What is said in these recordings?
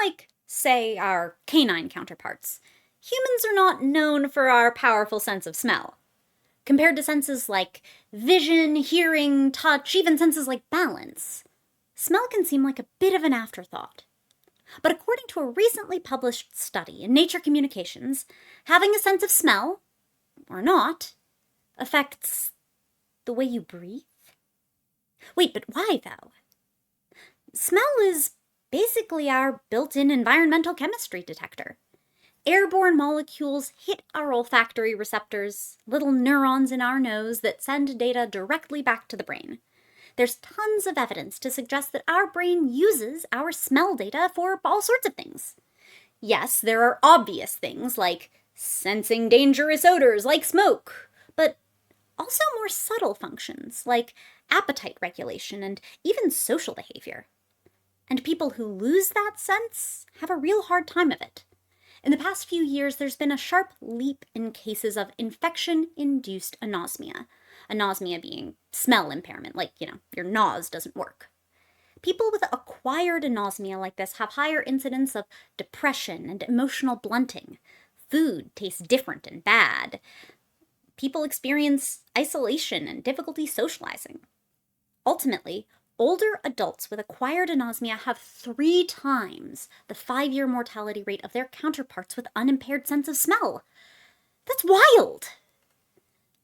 Unlike, say, our canine counterparts, humans are not known for our powerful sense of smell. Compared to senses like vision, hearing, touch, even senses like balance, smell can seem like a bit of an afterthought. But according to a recently published study in Nature Communications, having a sense of smell, or not, affects the way you breathe. Wait, but why, though? Smell is basically our built-in environmental chemistry detector. Airborne molecules hit our olfactory receptors, little neurons in our nose that send data directly back to the brain. There's tons of evidence to suggest that our brain uses our smell data for all sorts of things. Yes, there are obvious things like sensing dangerous odors like smoke, but also more subtle functions like appetite regulation and even social behavior. And people who lose that sense have a real hard time of it. In the past few years, there's been a sharp leap in cases of infection-induced anosmia. Anosmia being smell impairment, like, your nose doesn't work. People with acquired anosmia like this have higher incidence of depression and emotional blunting. Food tastes different and bad. People experience isolation and difficulty socializing. Ultimately, older adults with acquired anosmia have 3 times the 5-year mortality rate of their counterparts with unimpaired sense of smell. That's wild!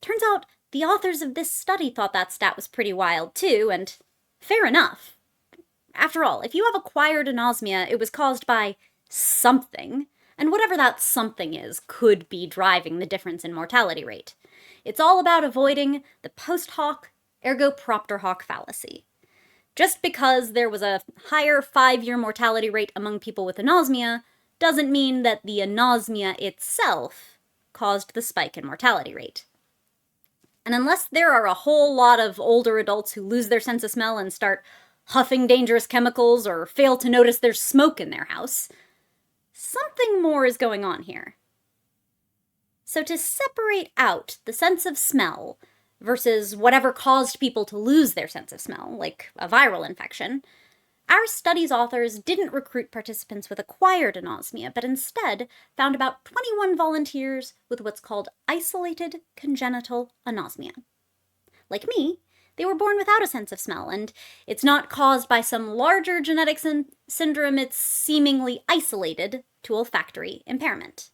Turns out the authors of this study thought that stat was pretty wild too, and fair enough. After all, if you have acquired anosmia, it was caused by something, and whatever that something is could be driving the difference in mortality rate. It's all about avoiding the post hoc ergo propter hoc fallacy. Just because there was a higher 5-year mortality rate among people with anosmia doesn't mean that the anosmia itself caused the spike in mortality rate. And unless there are a whole lot of older adults who lose their sense of smell and start huffing dangerous chemicals or fail to notice there's smoke in their house, something more is going on here. So to separate out the sense of smell versus whatever caused people to lose their sense of smell, like a viral infection, our study's authors didn't recruit participants with acquired anosmia, but instead found about 21 volunteers with what's called isolated congenital anosmia. Like me, they were born without a sense of smell, and it's not caused by some larger genetic syndrome, it's seemingly isolated to olfactory impairment.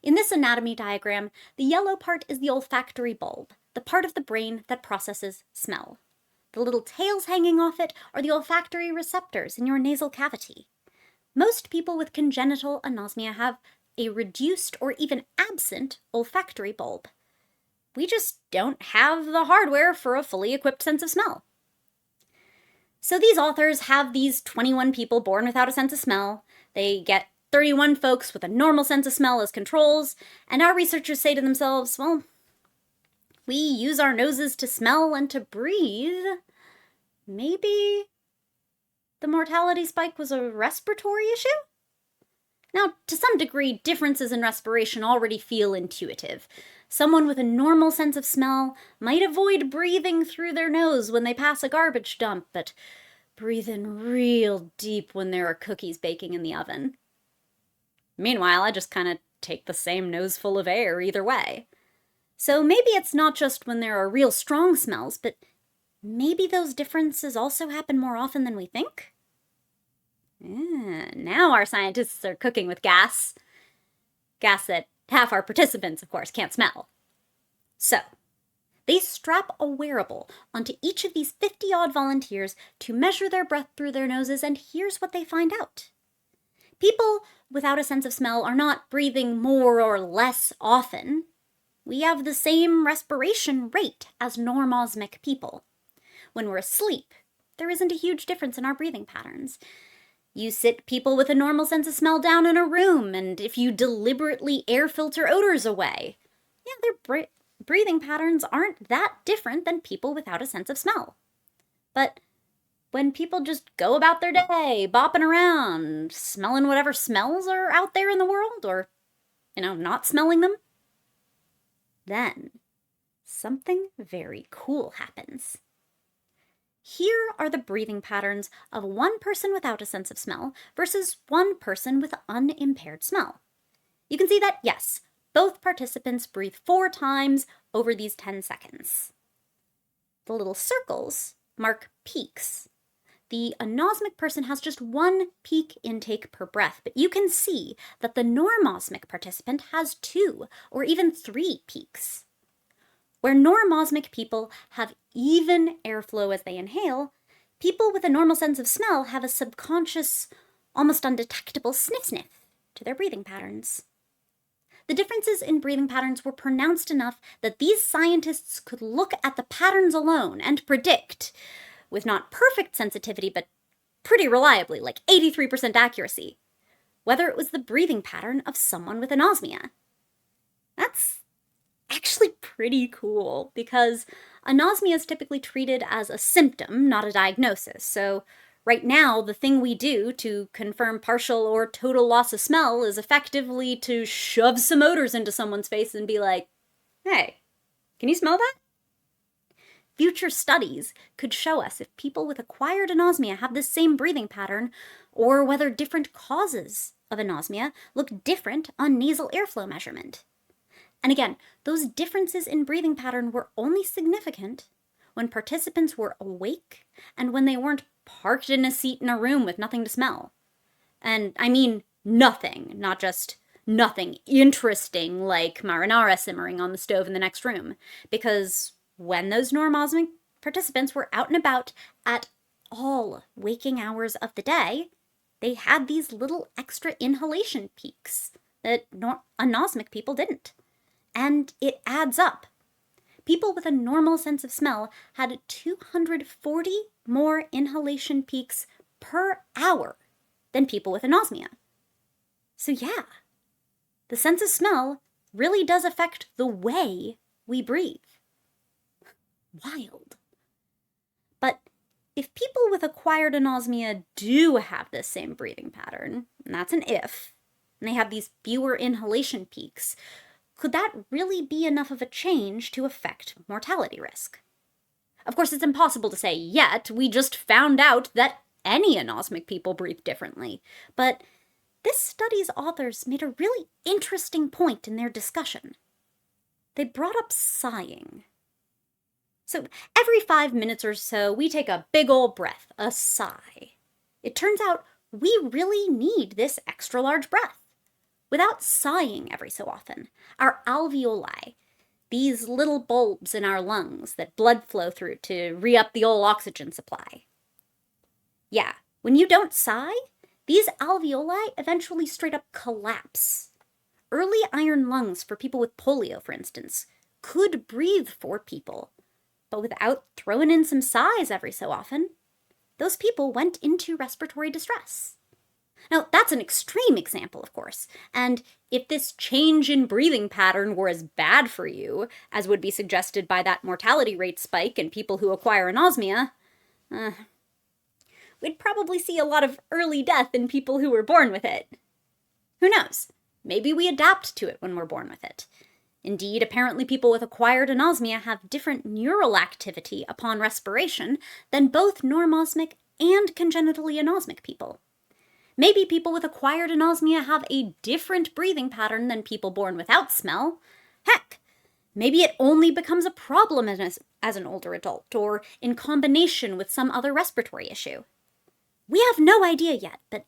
In this anatomy diagram, the yellow part is the olfactory bulb, the part of the brain that processes smell. The little tails hanging off it are the olfactory receptors in your nasal cavity. Most people with congenital anosmia have a reduced or even absent olfactory bulb. We just don't have the hardware for a fully equipped sense of smell. So these authors have these 21 people born without a sense of smell. They get 31 folks with a normal sense of smell as controls, and our researchers say to themselves, well, we use our noses to smell and to breathe. Maybe the mortality spike was a respiratory issue? Now, to some degree, differences in respiration already feel intuitive. Someone with a normal sense of smell might avoid breathing through their nose when they pass a garbage dump, but breathe in real deep when there are cookies baking in the oven. Meanwhile, I just kind of take the same nose full of air either way. So maybe it's not just when there are real strong smells, but maybe those differences also happen more often than we think? Now our scientists are cooking with gas. Gas that half our participants, of course, can't smell. So, they strap a wearable onto each of these 50-odd volunteers to measure their breath through their noses, and here's what they find out. People without a sense of smell are not breathing more or less often. We have the same respiration rate as normosmic people. When we're asleep, there isn't a huge difference in our breathing patterns. You sit people with a normal sense of smell down in a room, and if you deliberately air filter odors away, their breathing patterns aren't that different than people without a sense of smell. But when people just go about their day, bopping around, smelling whatever smells are out there in the world, or, not smelling them, then something very cool happens. Here are the breathing patterns of one person without a sense of smell versus one person with unimpaired smell. You can see that, yes, both participants breathe 4 times over these 10 seconds. The little circles mark peaks. The anosmic person has just 1 peak intake per breath, but you can see that the normosmic participant has 2 or even 3 peaks. Where normosmic people have even airflow as they inhale, people with a normal sense of smell have a subconscious, almost undetectable sniff-sniff to their breathing patterns. The differences in breathing patterns were pronounced enough that these scientists could look at the patterns alone and predict, with not perfect sensitivity, but pretty reliably, like 83% accuracy, whether it was the breathing pattern of someone with anosmia. That's actually pretty cool, because anosmia is typically treated as a symptom, not a diagnosis. So right now, the thing we do to confirm partial or total loss of smell is effectively to shove some odors into someone's face and be like, hey, can you smell that? Future studies could show us if people with acquired anosmia have the same breathing pattern, or whether different causes of anosmia look different on nasal airflow measurement. And again, those differences in breathing pattern were only significant when participants were awake and when they weren't parked in a seat in a room with nothing to smell. And I mean nothing, not just nothing interesting like marinara simmering on the stove in the next room. Because when those normosmic participants were out and about at all waking hours of the day, they had these little extra inhalation peaks that anosmic people didn't. And it adds up. People with a normal sense of smell had 240 more inhalation peaks per hour than people with anosmia. So yeah, the sense of smell really does affect the way we breathe. Wild. But if people with acquired anosmia do have this same breathing pattern, and that's an if, and they have these fewer inhalation peaks, could that really be enough of a change to affect mortality risk? Of course, it's impossible to say yet. We just found out that any anosmic people breathe differently. But this study's authors made a really interesting point in their discussion. They brought up sighing. So every 5 minutes or so, we take a big old breath, a sigh. It turns out we really need this extra large breath. Without sighing every so often, our alveoli, these little bulbs in our lungs that blood flow through to re-up the old oxygen supply. Yeah, when you don't sigh, these alveoli eventually straight up collapse. Early iron lungs for people with polio, for instance, could breathe for people, but without throwing in some sighs every so often, those people went into respiratory distress. Now, that's an extreme example, of course, and if this change in breathing pattern were as bad for you as would be suggested by that mortality rate spike in people who acquire anosmia, we'd probably see a lot of early death in people who were born with it. Who knows? Maybe we adapt to it when we're born with it. Indeed, apparently people with acquired anosmia have different neural activity upon respiration than both normosmic and congenitally anosmic people. Maybe people with acquired anosmia have a different breathing pattern than people born without smell. Heck, maybe it only becomes a problem as an older adult, or in combination with some other respiratory issue. We have no idea yet, but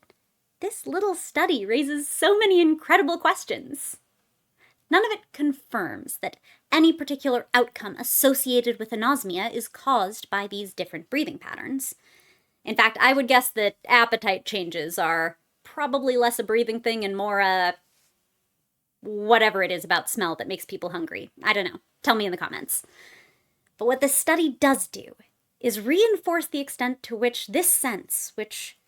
this little study raises so many incredible questions. None of it confirms that any particular outcome associated with anosmia is caused by these different breathing patterns. In fact, I would guess that appetite changes are probably less a breathing thing and more whatever it is about smell that makes people hungry. I don't know. Tell me in the comments. But what this study does do is reinforce the extent to which this sense, which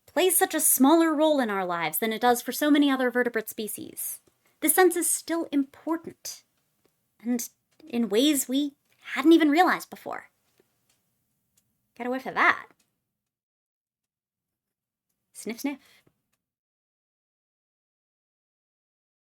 plays such a smaller role in our lives than it does for so many other vertebrate species, this sense is still important, and in ways we hadn't even realized before. Get a whiff of that. Sniff, sniff.